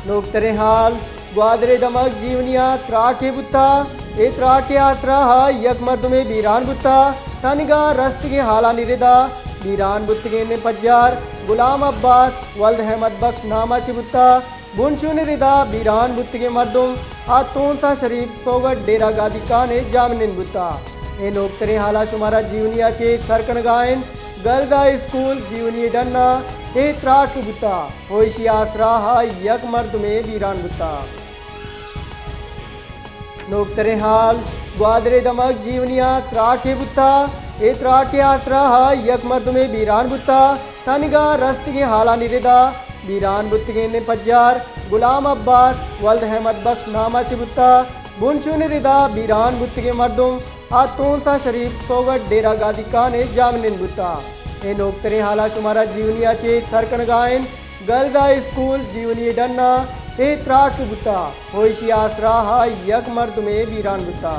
नोकतरे हाल ग्वादरे दमक जीवनिया त्राके बुत्ता ए त्राके आसरा हा यक मर्दुमे बीरान बुत्ता तनिगा रस्तगे हाला निरेदा बीरान बुत्तगे ने पज्जार गुलाम अब्बास वल्द अहमद बख्श नामा चिबुत्ता बुनशु निरेदा बीरान बुत्तगे मर्दुम आतोन सा शरीफ सोगट डेरा गादी काने जामनिन बुत्ता ए नोकतरे हाला शुमारा जीवनिया चे सरकन गायन गलदा स्कूल जीवनी डन्ना ए त्राक बुत्ता होइशी आसरा हा यक मर्द में बीरान बुत्ता नोकतरे हाल ग्वादरे दमक जीवनिया त्राके बुत्ता ए त्राके आसरा हा यक मर्द में बीरान बुत्ता तनिगा रस्तगे हाला निरेदा बीरान बुत्तगे ने पज्जार गुलाम अब्बास वल्द अहमद बख्श नामा चिबुत्ता बुनशु निरेदा बीरान बुत्तगे मर्दुम आतोन सा शरीफ सोगट डेरा गादी काने जामनिन बुत्ता ए नोकतरे हाला शुमारा जीवनिया चे सरकन गायन गलदा स्कूल जीवनी डन्ना ए त्राक बुत्ता होइशी आसरा हा यक मर्द में बीरान बुत्ता।